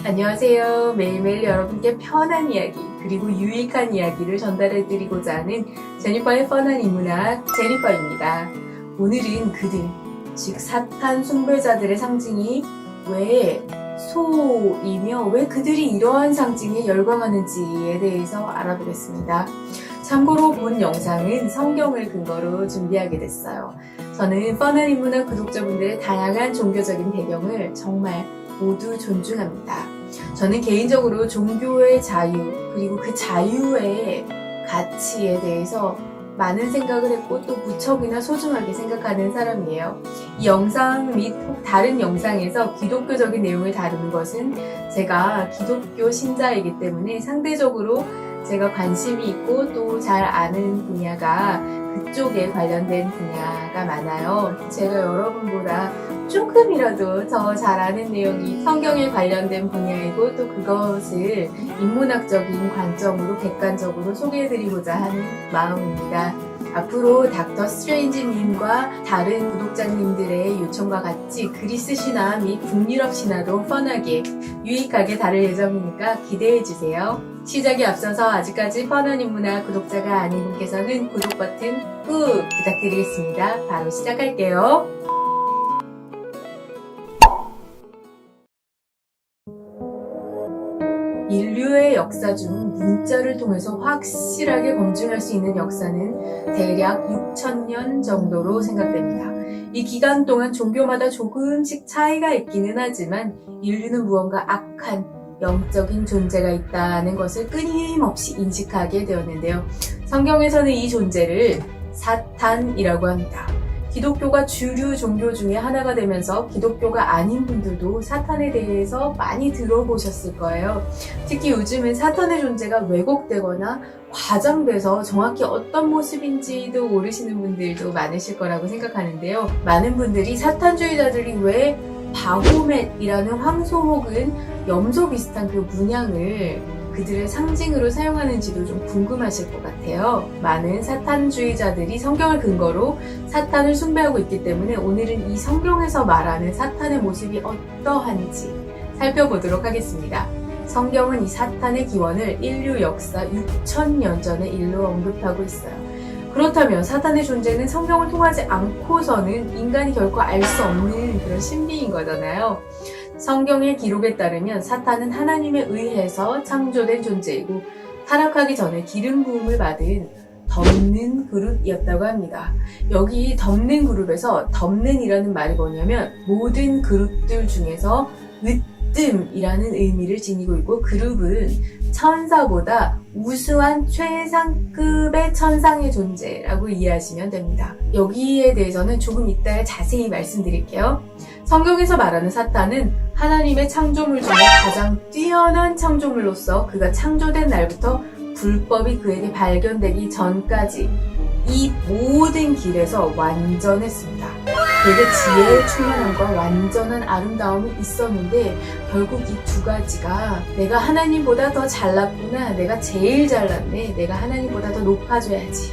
안녕하세요. 매일매일 여러분께 편한 이야기 그리고 유익한 이야기를 전달해드리고자 하는 제니퍼의 뻔한 인문학 제니퍼입니다. 오늘은 그들, 즉 사탄 숭배자들의 상징이 왜 소이며 왜 그들이 이러한 상징에 열광하는지에 대해서 알아보겠습니다. 참고로 본 영상은 성경을 근거로 준비하게 됐어요. 저는 뻔한 인문학 구독자분들의 다양한 종교적인 배경을 정말 모두 존중합니다. 저는 개인적으로 종교의 자유 그리고 그 자유의 가치에 대해서 많은 생각을 했고 또 무척이나 소중하게 생각하는 사람이에요. 이 영상 및 다른 영상에서 기독교적인 내용을 다루는 것은 제가 기독교 신자이기 때문에 상대적으로 제가 관심이 있고 또 잘 아는 분야가 그쪽에 관련된 분야가 많아요. 제가 여러분보다 조금이라도 더 잘 아는 내용이 성경에 관련된 분야이고 또 그것을 인문학적인 관점으로 객관적으로 소개해드리고자 하는 마음입니다. 앞으로 닥터 스트레인지님과 다른 구독자님들의 요청과 같이 그리스 신화 및 북유럽 신화도 뻔하게 유익하게 다룰 예정이니까 기대해주세요. 시작에 앞서서 아직까지 뻔한 인문학 구독자가 아닌 분께서는 구독 버튼 꾹 부탁드리겠습니다. 바로 시작할게요. 인류의 역사 중 문자를 통해서 확실하게 검증할 수 있는 역사는 대략 6,000년 정도로 생각됩니다. 이 기간 동안 종교마다 조금씩 차이가 있기는 하지만 인류는 무언가 악한 영적인 존재가 있다는 것을 끊임없이 인식하게 되었는데요. 성경에서는 이 존재를 사탄이라고 합니다. 기독교가 주류 종교 중에 하나가 되면서 기독교가 아닌 분들도 사탄에 대해서 많이 들어보셨을 거예요. 특히 요즘은 사탄의 존재가 왜곡되거나 과장돼서 정확히 어떤 모습인지도 모르시는 분들도 많으실 거라고 생각하는데요. 많은 분들이 사탄주의자들이 왜 바호멧이라는 황소 혹은 염소 비슷한 그 문양을 그들의 상징으로 사용하는지도 좀 궁금하실 것 같아요. 많은 사탄주의자들이 성경을 근거로 사탄을 숭배하고 있기 때문에 오늘은 이 성경에서 말하는 사탄의 모습이 어떠한지 살펴보도록 하겠습니다. 성경은 이 사탄의 기원을 인류 역사 6,000년 전의 일로 언급하고 있어요. 그렇다면 사탄의 존재는 성경을 통하지 않고서는 인간이 결코 알 수 없는 그런 신비인 거잖아요. 성경의 기록에 따르면 사탄은 하나님에 의해서 창조된 존재이고 타락하기 전에 기름 부음을 받은 덮는 그룹이었다고 합니다. 여기 덮는 그룹에서 덮는이라는 말이 뭐냐면 모든 그룹들 중에서 으뜸이라는 의미를 지니고 있고 그룹은 천사보다 우수한 최상급의 천상의 존재라고 이해하시면 됩니다. 여기에 대해서는 조금 이따 자세히 말씀드릴게요. 성경에서 말하는 사탄은 하나님의 창조물 중에 가장 뛰어난 창조물로서 그가 창조된 날부터 불법이 그에게 발견되기 전까지 이 모든 길에서 완전했습니다. 그에게 지혜의 충만함과 완전한 아름다움이 있었는데 결국 이 두 가지가 내가 하나님보다 더 잘났구나, 내가 제일 잘났네, 내가 하나님보다 더 높아져야지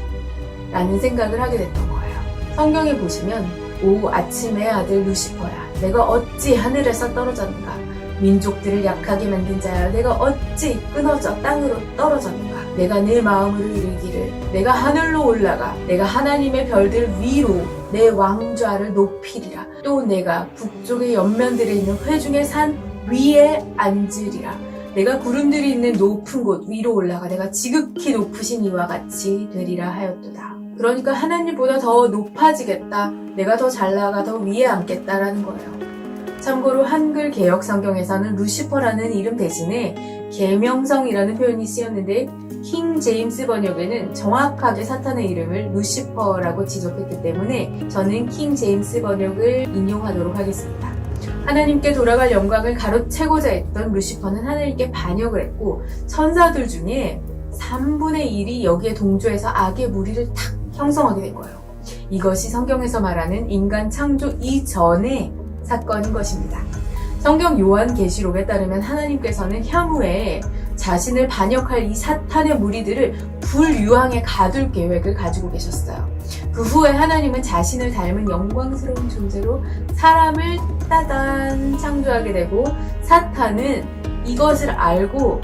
라는 생각을 하게 됐던 거예요. 성경에 보시면 오 아침의 아들 루시퍼야, 내가 어찌 하늘에서 떨어졌는가, 민족들을 약하게 만든 자야, 내가 어찌 끊어져 땅으로 떨어졌는가, 내가 내 마음으로 이르기를 내가 하늘로 올라가 내가 하나님의 별들 위로 내 왕좌를 높이리라, 또 내가 북쪽의 옆면들에 있는 회중의 산 위에 앉으리라, 내가 구름들이 있는 높은 곳 위로 올라가 내가 지극히 높으신 이와 같이 되리라 하였도다. 그러니까 하나님보다 더 높아지겠다, 내가 더 잘나가 더 위에 앉겠다라는 거예요. 참고로 한글 개역 성경에서는 루시퍼라는 이름 대신에 계명성이라는 표현이 쓰였는데 킹 제임스 번역에는 정확하게 사탄의 이름을 루시퍼라고 지적했기 때문에 저는 킹 제임스 번역을 인용하도록 하겠습니다. 하나님께 돌아갈 영광을 가로채고자 했던 루시퍼는 하나님께 반역을 했고 천사들 중에 3분의 1이 여기에 동조해서 악의 무리를 탁 형성하게 된 거예요. 이것이 성경에서 말하는 인간 창조 이전의 사건인 것입니다. 성경 요한계시록에 따르면 하나님께서는 향후에 자신을 반역할 이 사탄의 무리들을 불유황에 가둘 계획을 가지고 계셨어요. 그 후에 하나님은 자신을 닮은 영광스러운 존재로 사람을 따단 창조하게 되고 사탄은 이것을 알고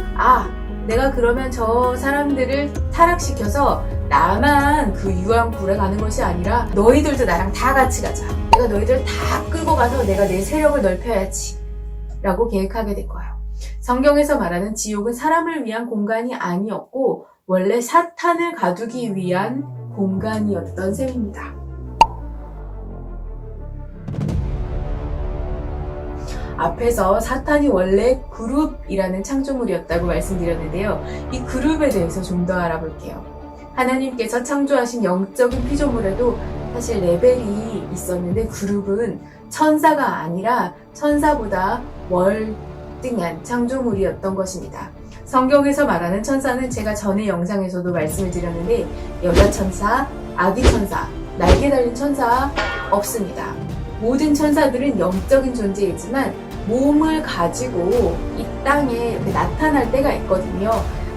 내가 그러면 저 사람들을 타락시켜서 나만 그 유황불에 가는 것이 아니라 너희들도 나랑 다 같이 가자. 내가 너희들 다 끌고 가서 내가 내 세력을 넓혀야지 라고 계획하게 된 거예요. 성경에서 말하는 지옥은 사람을 위한 공간이 아니었고 원래 사탄을 가두기 위한 공간이었던 셈입니다. 앞에서 사탄이 원래 그룹이라는 창조물이었다고 말씀드렸는데요. 이 그룹에 대해서 좀 더 알아볼게요. 하나님께서 창조하신 영적인 피조물에도 사실 레벨이 있었는데 그룹은 천사가 아니라 천사보다 월등한 창조물이었던 것입니다. 성경에서 말하는 천사는 제가 전에 영상에서도 말씀을 드렸는데 여자 천사, 아기 천사, 날개 달린 천사 없습니다. 모든 천사들은 영적인 존재이지만 몸을 가지고 이 땅에 이렇게 나타날 때가 있거든요.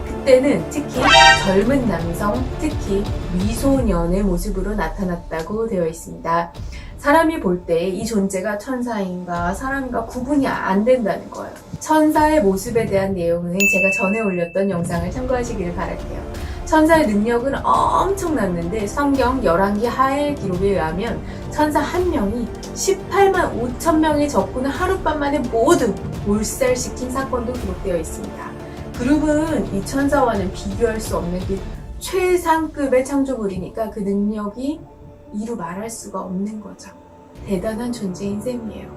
그때는 특히 젊은 남성, 특히 미소년의 모습으로 나타났다고 되어 있습니다. 사람이 볼 때 이 존재가 천사인가 사람인가 구분이 안 된다는 거예요. 천사의 모습에 대한 내용은 제가 전에 올렸던 영상을 참고하시기를 바랄게요. 천사의 능력은 엄청났는데 성경 열왕기 하엘 기록에 의하면 천사 한 명이 18만 5천 명의 적군을 하룻밤 만에 모두 몰살시킨 사건도 기록되어 있습니다. 그룹은 이 천사와는 비교할 수 없는 그 최상급의 창조물이니까 그 능력이 이루 말할 수가 없는 거죠. 대단한 존재인 셈이에요.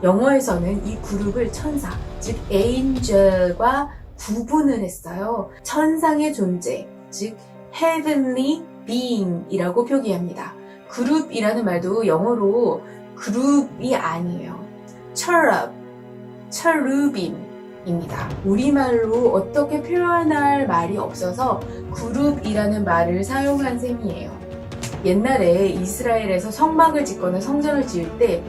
영어에서는 이 그룹을 천사, 즉 angel과 구분을 했어요. 천상의 존재, 즉 heavenly being이라고 표기합니다. 그룹이라는 말도 영어로 그룹이 아니에요. cherubim입니다. 우리말로 어떻게 표현할 말이 없어서 그룹이라는 말을 사용한 셈이에요. 옛날에 이스라엘에서 성막을 짓거나 성전을 지을 때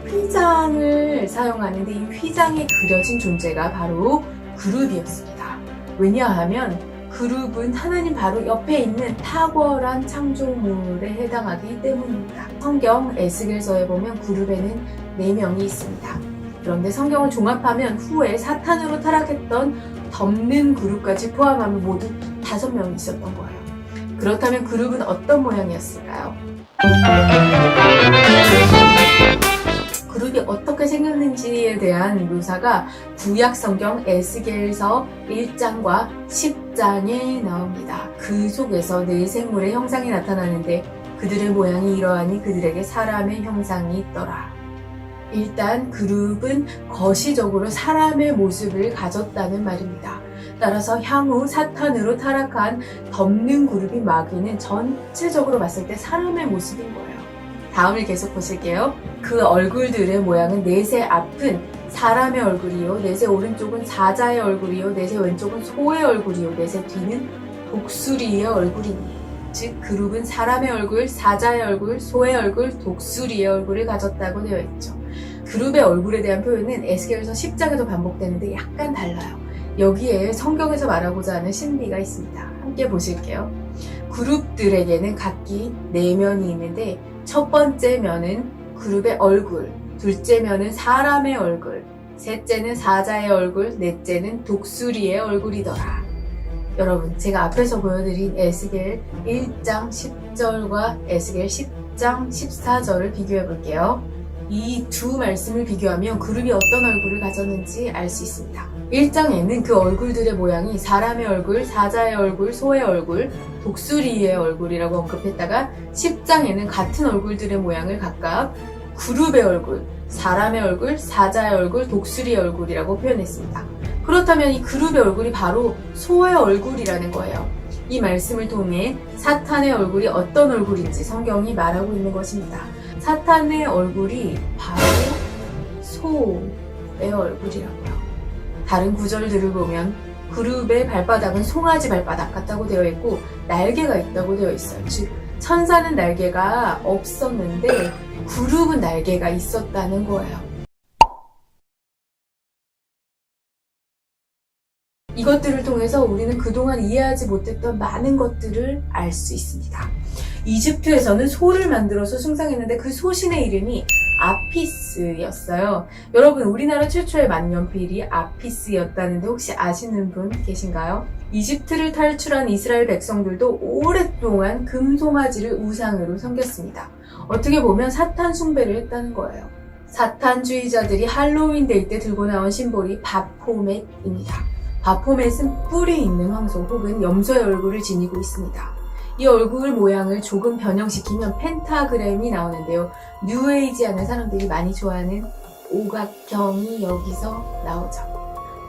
휘장을 사용하는데 이 휘장에 그려진 존재가 바로 그룹이었습니다. 왜냐하면 그룹은 하나님 바로 옆에 있는 탁월한 창조물에 해당하기 때문입니다. 성경 에스겔서에 보면 그룹에는 4명이 있습니다. 그런데 성경을 종합하면 후에 사탄으로 타락했던 덮는 그룹까지 포함하면 모두 5명이 있었던 거예요. 그렇다면 그룹은 어떤 모양이었을까요? 그룹이 어떻게 생겼는지에 대한 묘사가 구약 성경 에스겔서 1장과 10장에 나옵니다. 그 속에서 4생물의 형상이 나타나는데 그들의 모양이 이러하니 그들에게 사람의 형상이 있더라. 일단 그룹은 거시적으로 사람의 모습을 가졌다는 말입니다. 따라서 향후 사탄으로 타락한 덮는 그룹이 마귀는 전체적으로 봤을 때 사람의 모습인 거예요. 다음을 계속 보실게요. 그 얼굴들의 모양은 넷의 앞은 사람의 얼굴이요, 넷의 오른쪽은 사자의 얼굴이요, 넷의 왼쪽은 소의 얼굴이요, 넷의 뒤는 독수리의 얼굴이니. 즉 그룹은 사람의 얼굴, 사자의 얼굴, 소의 얼굴, 독수리의 얼굴을 가졌다고 되어 있죠. 그룹의 얼굴에 대한 표현은 에스겔서 10장에도 반복되는데 약간 달라요. 여기에 성경에서 말하고자 하는 신비가 있습니다. 함께 보실게요. 그룹들에게는 각기 4면이 있는데 첫 번째 면은 그룹의 얼굴, 둘째 면은 사람의 얼굴, 셋째는 사자의 얼굴, 넷째는 독수리의 얼굴이더라. 여러분, 제가 앞에서 보여드린 에스겔 1장 10절과 에스겔 10장 14절을 비교해 볼게요. 이 두 말씀을 비교하면 그룹이 어떤 얼굴을 가졌는지 알 수 있습니다. 1장에는 그 얼굴들의 모양이 사람의 얼굴, 사자의 얼굴, 소의 얼굴, 독수리의 얼굴이라고 언급했다가 10장에는 같은 얼굴들의 모양을 각각 그룹의 얼굴, 사람의 얼굴, 사자의 얼굴, 독수리의 얼굴이라고 표현했습니다. 그렇다면 이 그룹의 얼굴이 바로 소의 얼굴이라는 거예요. 이 말씀을 통해 사탄의 얼굴이 어떤 얼굴인지 성경이 말하고 있는 것입니다. 사탄의 얼굴이 바로 소의 얼굴이라고요. 다른 구절들을 보면 그룹의 발바닥은 송아지 발바닥 같다고 되어 있고 날개가 있다고 되어 있어요. 즉 천사는 날개가 없었는데 그룹은 날개가 있었다는 거예요. 이것들을 통해서 우리는 그동안 이해하지 못했던 많은 것들을 알 수 있습니다. 이집트에서는 소를 만들어서 숭상했는데 그 소신의 이름이 아피스였어요. 여러분, 우리나라 최초의 만년필이 아피스였다는데 혹시 아시는 분 계신가요? 이집트를 탈출한 이스라엘 백성들도 오랫동안 금송아지를 우상으로 섬겼습니다. 어떻게 보면 사탄 숭배를 했다는 거예요. 사탄주의자들이 할로윈 데이 때 들고 나온 심볼이 바포멧입니다. 바포멧은 뿔이 있는 황소 혹은 염소의 얼굴을 지니고 있습니다. 이 얼굴 모양을 조금 변형시키면 펜타그램이 나오는데요. 뉴에이지하는 사람들이 많이 좋아하는 오각형이 여기서 나오죠.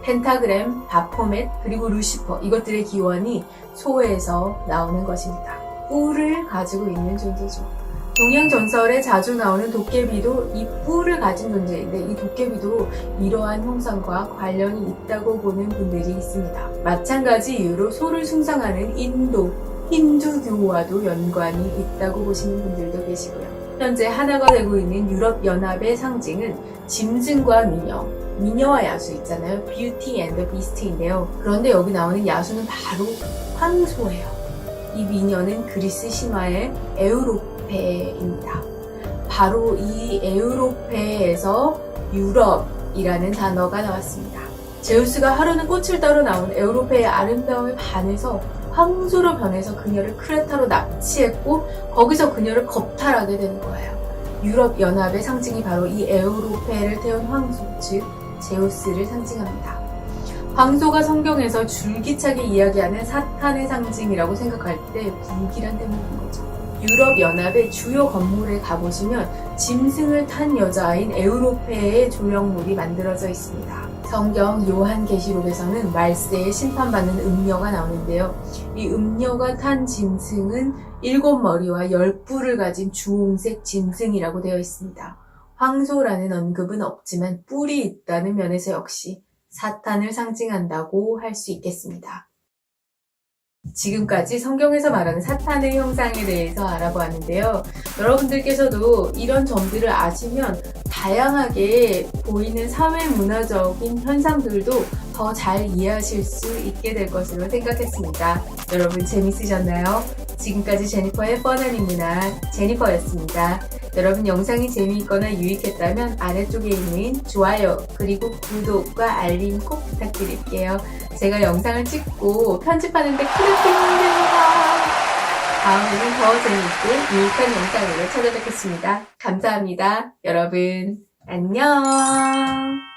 펜타그램, 바포멧, 그리고 루시퍼, 이것들의 기원이 소에서 나오는 것입니다. 뿔을 가지고 있는 존재죠. 동양 전설에 자주 나오는 도깨비도 이 뿔을 가진 존재인데 이 도깨비도 이러한 형상과 관련이 있다고 보는 분들이 있습니다. 마찬가지 이유로 소를 숭상하는 인도, 힌두교와도 연관이 있다고 보시는 분들도 계시고요. 현재 하나가 되고 있는 유럽연합의 상징은 짐승과 미녀, 미녀와 야수 있잖아요. 뷰티 앤드 비스트인데요. 그런데 여기 나오는 야수는 바로 황소예요. 이 미녀는 그리스 신화의 에우로페입니다. 바로 이 에우로페에서 유럽이라는 단어가 나왔습니다. 제우스가 하루는 꽃을 따러 나온 에우로페의 아름다움에 반해서 황소로 변해서 그녀를 크레타로 납치했고 거기서 그녀를 겁탈하게 되는 거예요. 유럽연합의 상징이 바로 이 에우로페를 태운 황소, 즉 제우스를 상징합니다. 황소가 성경에서 줄기차게 이야기하는 사탄의 상징이라고 생각할 때 불길한 대목인 거죠. 유럽연합의 주요 건물에 가보시면 짐승을 탄 여자아인 에우로페의 조형물이 만들어져 있습니다. 성경 요한계시록에서는 말세에 심판받는 음녀가 나오는데요. 이 음녀가 탄 짐승은 7머리와 10뿔을 가진 주홍색 짐승이라고 되어 있습니다. 황소라는 언급은 없지만 뿔이 있다는 면에서 역시 사탄을 상징한다고 할 수 있겠습니다. 지금까지 성경에서 말하는 사탄의 형상에 대해서 알아보았는데요. 여러분들께서도 이런 점들을 아시면 다양하게 보이는 사회문화적인 현상들도 더 잘 이해하실 수 있게 될 것으로 생각했습니다. 여러분 재밌으셨나요? 지금까지 제니퍼의 뻔한 인문학 제니퍼였습니다. 여러분 영상이 재미있거나 유익했다면 아래쪽에 있는 좋아요 그리고 구독과 알림 꼭 부탁드릴게요. 제가 영상을 찍고 편집하는데 큰 힘이 됩니다. 다음에는 더 재미있고 유익한 영상으로 찾아뵙겠습니다. 감사합니다. 여러분 안녕.